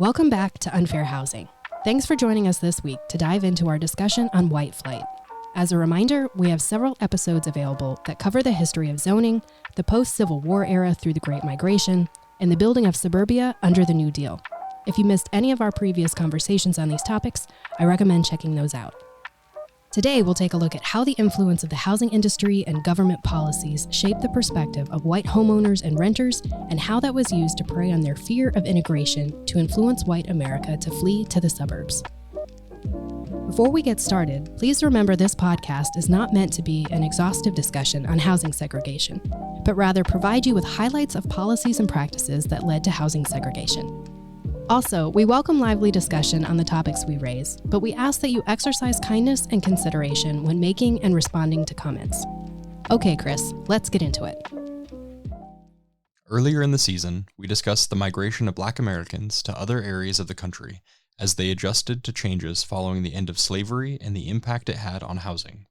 Welcome back to Unfair Housing. Thanks for joining us this week to dive into our discussion on white flight. As a reminder, we have several episodes available that cover the history of zoning, the post-Civil War era through the Great Migration, and the building of suburbia under the New Deal. If you missed any of our previous conversations on these topics, I recommend checking those out. Today, we'll take a look at how the influence of the housing industry and government policies shaped the perspective of white homeowners and renters, and how that was used to prey on their fear of integration to influence white America to flee to the suburbs. Before we get started, please remember this podcast is not meant to be an exhaustive discussion on housing segregation, but rather provide you with highlights of policies and practices that led to housing segregation. Also, we welcome lively discussion on the topics we raise, but we ask that you exercise kindness and consideration when making and responding to comments. Okay, Chris, let's get into it. Earlier in the season, we discussed the migration of Black Americans to other areas of the country as they adjusted to changes following the end of slavery and the impact it had on housing.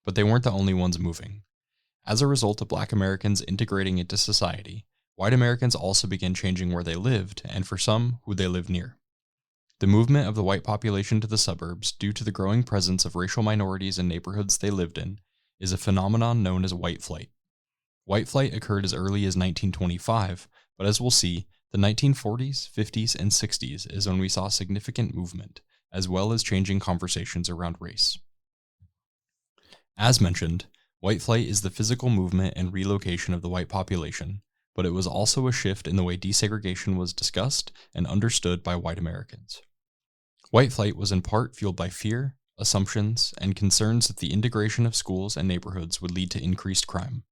But they weren't the only ones moving. As a result of Black Americans integrating into society, white Americans also began changing where they lived, and for some, who they lived near. The movement of the white population to the suburbs, due to the growing presence of racial minorities in neighborhoods they lived in, is a phenomenon known as white flight. White flight occurred as early as 1925, but as we'll see, the 1940s, 50s, and 60s is when we saw significant movement, as well as changing conversations around race. As mentioned, white flight is the physical movement and relocation of the white population, but it was also a shift in the way desegregation was discussed and understood by white Americans. White flight was in part fueled by fear, assumptions, and concerns that the integration of schools and neighborhoods would lead to increased crime.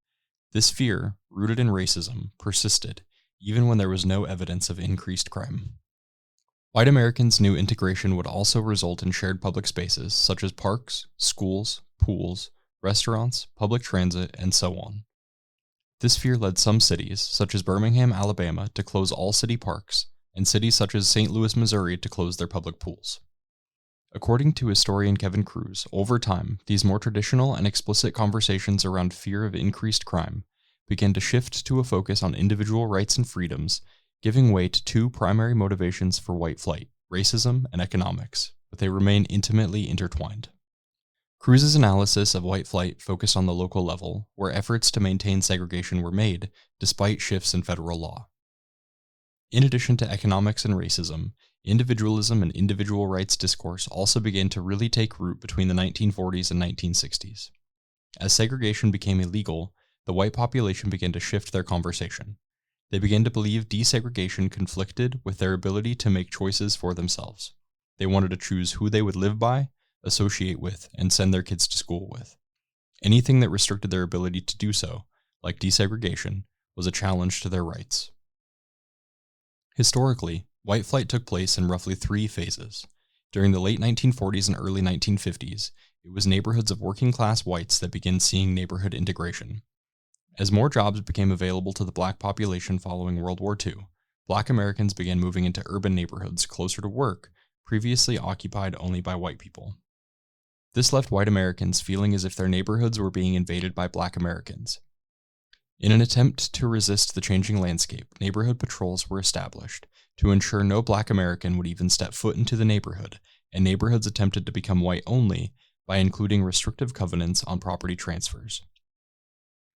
This fear, rooted in racism, persisted, even when there was no evidence of increased crime. White Americans knew integration would also result in shared public spaces such as parks, schools, pools, restaurants, public transit, and so on. This fear led some cities, such as Birmingham, Alabama, to close all city parks, and cities such as St. Louis, Missouri, to close their public pools. According to historian Kevin Cruz, over time, these more traditional and explicit conversations around fear of increased crime began to shift to a focus on individual rights and freedoms, giving way to two primary motivations for white flight: racism and economics, but they remain intimately intertwined. Cruz's analysis of white flight focused on the local level, where efforts to maintain segregation were made, despite shifts in federal law. In addition to economics and racism, individualism and individual rights discourse also began to really take root between the 1940s and 1960s. As segregation became illegal, the white population began to shift their conversation. They began to believe desegregation conflicted with their ability to make choices for themselves. They wanted to choose who they would live by, associate with, and send their kids to school with. Anything that restricted their ability to do so, like desegregation, was a challenge to their rights. Historically, white flight took place in roughly three phases. During the late 1940s and early 1950s, it was neighborhoods of working-class whites that began seeing neighborhood integration. As more jobs became available to the Black population following World War II, Black Americans began moving into urban neighborhoods closer to work, previously occupied only by white people. This left white Americans feeling as if their neighborhoods were being invaded by Black Americans. In an attempt to resist the changing landscape, neighborhood patrols were established to ensure no Black American would even step foot into the neighborhood, and neighborhoods attempted to become white only by including restrictive covenants on property transfers.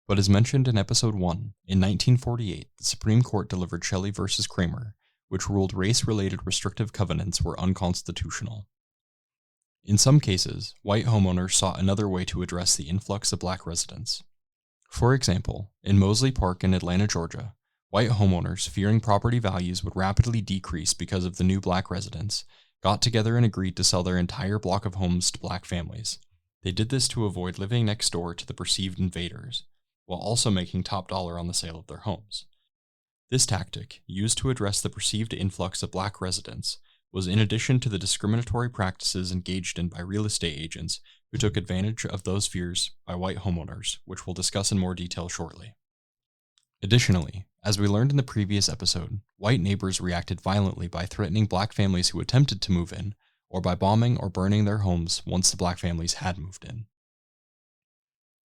But as mentioned in Episode 1, in 1948, the Supreme Court delivered Shelley v. Kramer, which ruled race-related restrictive covenants were unconstitutional. In some cases, white homeowners sought another way to address the influx of Black residents. For example, in Mosley Park in Atlanta, Georgia, white homeowners, fearing property values would rapidly decrease because of the new Black residents, got together and agreed to sell their entire block of homes to Black families. They did this to avoid living next door to the perceived invaders, while also making top dollar on the sale of their homes. This tactic, used to address the perceived influx of Black residents, was in addition to the discriminatory practices engaged in by real estate agents who took advantage of those fears by white homeowners, which we'll discuss in more detail shortly. Additionally, as we learned in the previous episode, white neighbors reacted violently by threatening Black families who attempted to move in, or by bombing or burning their homes once the Black families had moved in.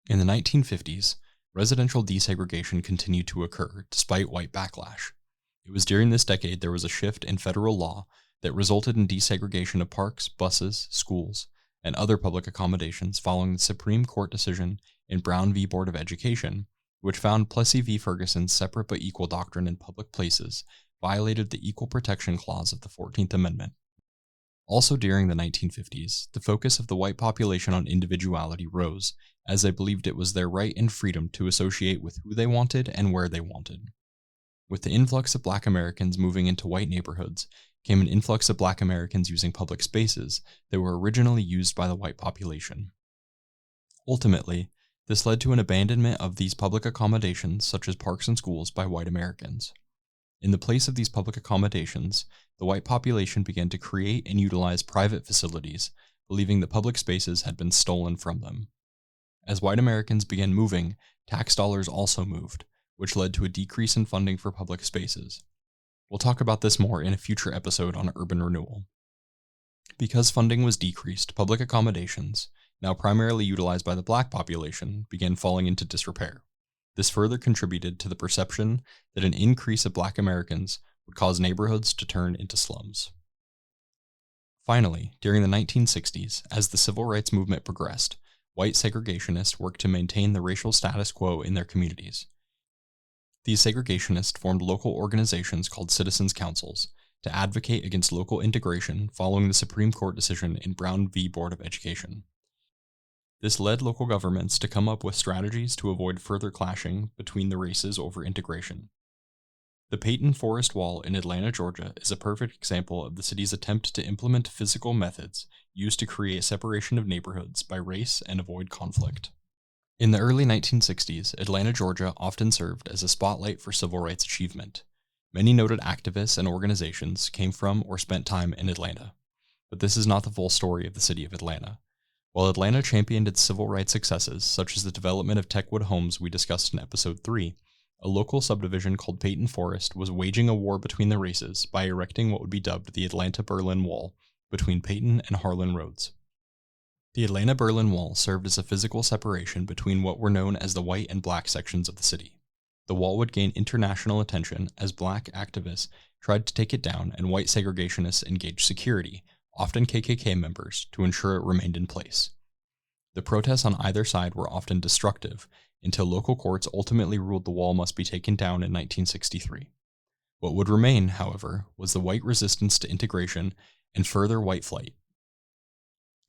In the 1950s, residential desegregation continued to occur despite white backlash. It was during this decade there was a shift in federal law that resulted in desegregation of parks, buses, schools, and other public accommodations following the Supreme Court decision in Brown v. Board of Education, which found Plessy v. Ferguson's separate but equal doctrine in public places violated the Equal Protection Clause of the 14th Amendment. Also during the 1950s, the focus of the white population on individuality rose, as they believed it was their right and freedom to associate with who they wanted and where they wanted. With the influx of Black Americans moving into white neighborhoods, came an influx of Black Americans using public spaces that were originally used by the white population. Ultimately, this led to an abandonment of these public accommodations, such as parks and schools, by white Americans. In the place of these public accommodations, the white population began to create and utilize private facilities, believing that public spaces had been stolen from them. As white Americans began moving, tax dollars also moved, which led to a decrease in funding for public spaces. We'll talk about this more in a future episode on urban renewal. Because funding was decreased, public accommodations, now primarily utilized by the Black population, began falling into disrepair. This further contributed to the perception that an increase of Black Americans would cause neighborhoods to turn into slums. Finally, during the 1960s, as the civil rights movement progressed, white segregationists worked to maintain the racial status quo in their communities. These segregationists formed local organizations called citizens' councils to advocate against local integration following the Supreme Court decision in Brown v. Board of Education. This led local governments to come up with strategies to avoid further clashing between the races over integration. The Peyton Forest Wall in Atlanta, Georgia is a perfect example of the city's attempt to implement physical methods used to create separation of neighborhoods by race and avoid conflict. In the early 1960s, Atlanta, Georgia often served as a spotlight for civil rights achievement. Many noted activists and organizations came from or spent time in Atlanta. But this is not the full story of the city of Atlanta. While Atlanta championed its civil rights successes, such as the development of Techwood homes we discussed in episode 3, a local subdivision called Peyton Forest was waging a war between the races by erecting what would be dubbed the Atlanta-Berlin Wall between Peyton and Harlan roads. The Atlanta-Berlin Wall served as a physical separation between what were known as the white and black sections of the city. The wall would gain international attention as Black activists tried to take it down and white segregationists engaged security, often KKK members, to ensure it remained in place. The protests on either side were often destructive, until local courts ultimately ruled the wall must be taken down in 1963. What would remain, however, was the white resistance to integration and further white flight.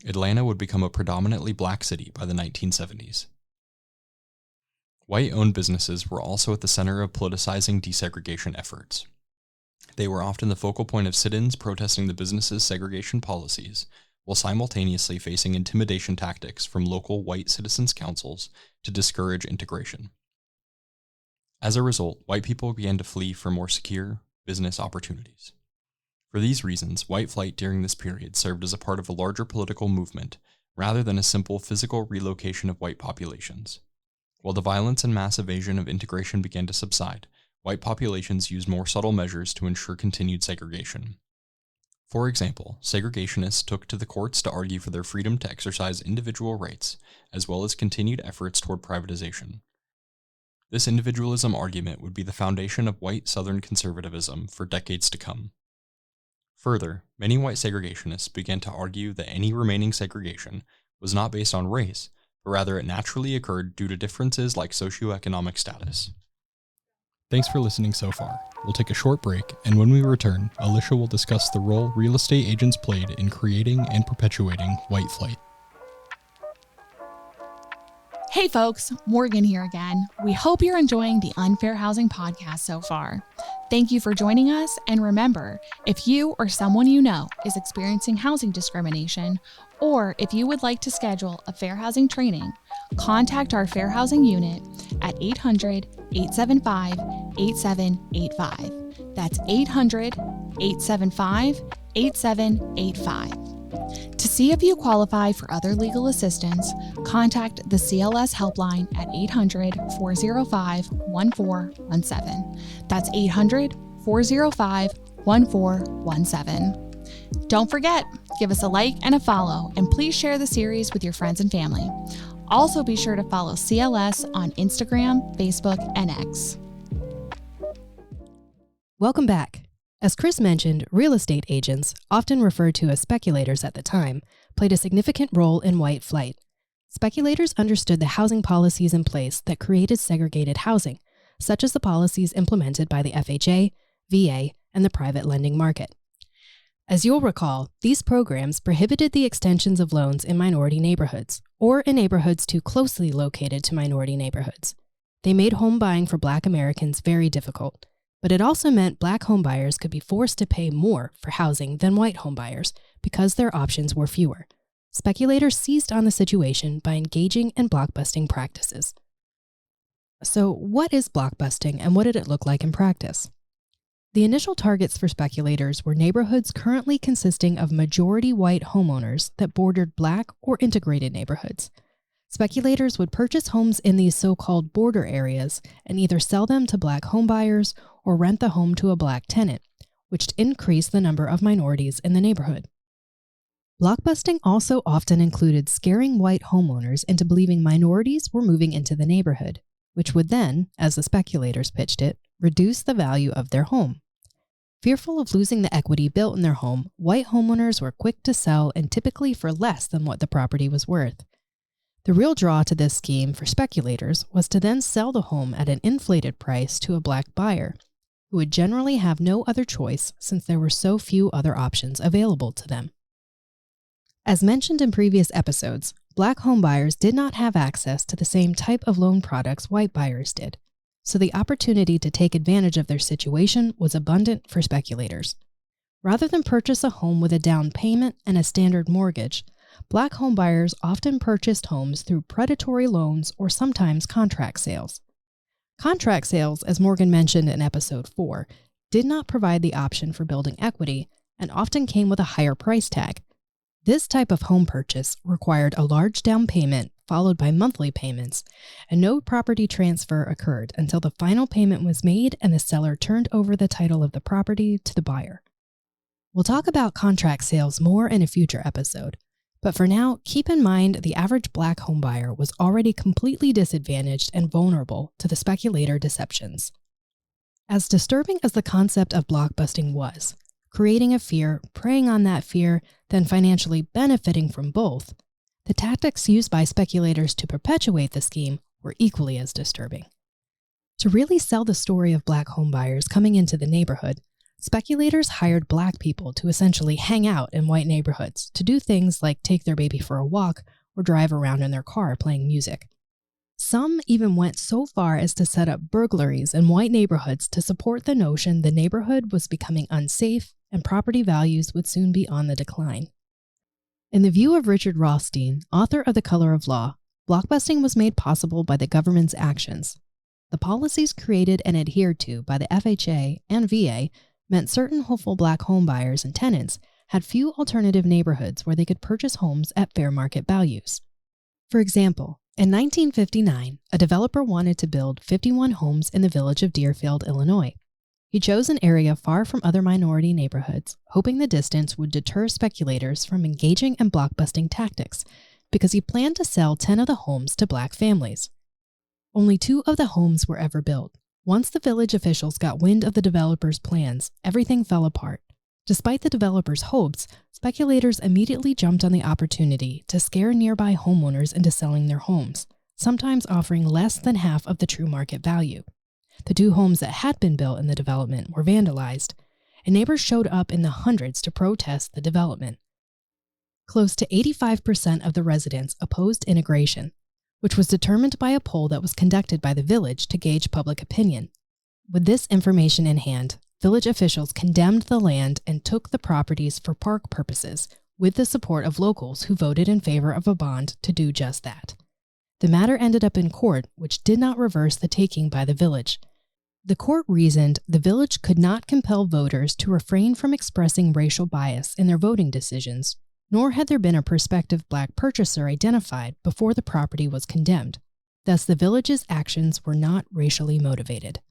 Atlanta would become a predominantly Black city by the 1970s. White-owned businesses were also at the center of politicizing desegregation efforts. They were often the focal point of sit-ins protesting the business's segregation policies, while simultaneously facing intimidation tactics from local white citizens' councils to discourage integration. As a result, white people began to flee for more secure business opportunities. For these reasons, white flight during this period served as a part of a larger political movement, rather than a simple physical relocation of white populations. While the violence and mass evasion of integration began to subside, white populations used more subtle measures to ensure continued segregation. For example, segregationists took to the courts to argue for their freedom to exercise individual rights, as well as continued efforts toward privatization. This individualism argument would be the foundation of white Southern conservatism for decades to come. Further, many white segregationists began to argue that any remaining segregation was not based on race, but rather it naturally occurred due to differences like socioeconomic status. Thanks for listening so far. We'll take a short break, and when we return, Alicia will discuss the role real estate agents played in creating and perpetuating white flight. Hey folks, Morgan here again. We hope you're enjoying the Unfair Housing Podcast so far. Thank you for joining us, and remember, if you or someone you know is experiencing housing discrimination, or if you would like to schedule a fair housing training, contact our Fair Housing Unit at 800-875-8785. That's 800-875-8785. To see if you qualify for other legal assistance, contact the CLS helpline at 800-405-1417. That's 800-405-1417. Don't forget, give us a like and a follow, and please share the series with your friends and family. Also be sure to follow CLS on Instagram, Facebook, and X. Welcome back. As Chris mentioned, real estate agents, often referred to as speculators at the time, played a significant role in white flight. Speculators understood the housing policies in place that created segregated housing, such as the policies implemented by the FHA, VA, and the private lending market. As you'll recall, these programs prohibited the extensions of loans in minority neighborhoods, or in neighborhoods too closely located to minority neighborhoods. They made home buying for Black Americans very difficult, but it also meant Black homebuyers could be forced to pay more for housing than white homebuyers because their options were fewer. Speculators seized on the situation by engaging in blockbusting practices. So, what is blockbusting and what did it look like in practice? The initial targets for speculators were neighborhoods currently consisting of majority white homeowners that bordered Black or integrated neighborhoods. Speculators would purchase homes in these so-called border areas and either sell them to Black homebuyers or rent the home to a Black tenant, which increased the number of minorities in the neighborhood. Blockbusting also often included scaring white homeowners into believing minorities were moving into the neighborhood, which would then, as the speculators pitched it, reduce the value of their home. Fearful of losing the equity built in their home, white homeowners were quick to sell and typically for less than what the property was worth. The real draw to this scheme for speculators was to then sell the home at an inflated price to a Black buyer, who would generally have no other choice since there were so few other options available to them. As mentioned in previous episodes, Black homebuyers did not have access to the same type of loan products white buyers did, so the opportunity to take advantage of their situation was abundant for speculators. Rather than purchase a home with a down payment and a standard mortgage, Black homebuyers often purchased homes through predatory loans or sometimes contract sales. Contract sales, as Morgan mentioned in episode 4, did not provide the option for building equity and often came with a higher price tag. This type of home purchase required a large down payment followed by monthly payments, and no property transfer occurred until the final payment was made and the seller turned over the title of the property to the buyer. We'll talk about contract sales more in a future episode, but for now, keep in mind the average Black homebuyer was already completely disadvantaged and vulnerable to the speculator deceptions. As disturbing as the concept of blockbusting was, creating a fear, preying on that fear, then financially benefiting from both, the tactics used by speculators to perpetuate the scheme were equally as disturbing. To really sell the story of Black homebuyers coming into the neighborhood, speculators hired Black people to essentially hang out in white neighborhoods to do things like take their baby for a walk or drive around in their car playing music. Some even went so far as to set up burglaries in white neighborhoods to support the notion the neighborhood was becoming unsafe and property values would soon be on the decline. In the view of Richard Rothstein, author of The Color of Law, blockbusting was made possible by the government's actions. The policies created and adhered to by the FHA and VA meant certain hopeful Black homebuyers and tenants had few alternative neighborhoods where they could purchase homes at fair market values. For example, in 1959, a developer wanted to build 51 homes in the village of Deerfield, Illinois. He chose an area far from other minority neighborhoods, hoping the distance would deter speculators from engaging in blockbusting tactics, because he planned to sell 10 of the homes to Black families. Only 2 of the homes were ever built. Once the village officials got wind of the developer's plans, everything fell apart. Despite the developer's hopes, speculators immediately jumped on the opportunity to scare nearby homeowners into selling their homes, sometimes offering less than half of the true market value. The 2 homes that had been built in the development were vandalized, and neighbors showed up in the hundreds to protest the development. Close to 85% of the residents opposed integration, which was determined by a poll that was conducted by the village to gauge public opinion. With this information in hand, village officials condemned the land and took the properties for park purposes, with the support of locals who voted in favor of a bond to do just that. The matter ended up in court, which did not reverse the taking by the village. The court reasoned the village could not compel voters to refrain from expressing racial bias in their voting decisions, nor had there been a prospective Black purchaser identified before the property was condemned. Thus, the village's actions were not racially motivated.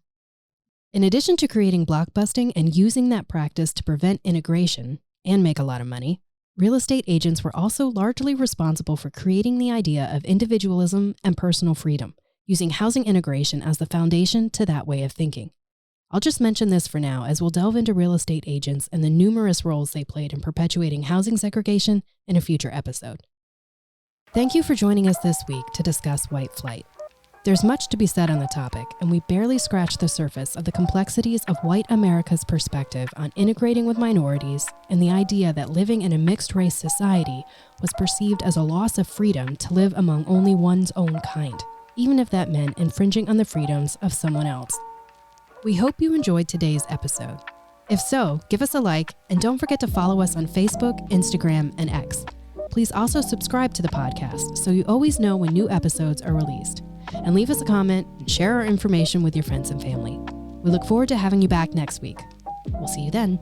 In addition to creating blockbusting and using that practice to prevent integration and make a lot of money, real estate agents were also largely responsible for creating the idea of individualism and personal freedom, using housing integration as the foundation to that way of thinking. I'll just mention this for now, as we'll delve into real estate agents and the numerous roles they played in perpetuating housing segregation in a future episode. Thank you for joining us this week to discuss white flight. There's much to be said on the topic, and we barely scratched the surface of the complexities of white America's perspective on integrating with minorities and the idea that living in a mixed-race society was perceived as a loss of freedom to live among only one's own kind, even if that meant infringing on the freedoms of someone else. We hope you enjoyed today's episode. If so, give us a like, and don't forget to follow us on Facebook, Instagram, and X. Please also subscribe to the podcast so you always know when new episodes are released. And leave us a comment and share our information with your friends and family. We look forward to having you back next week. We'll see you then.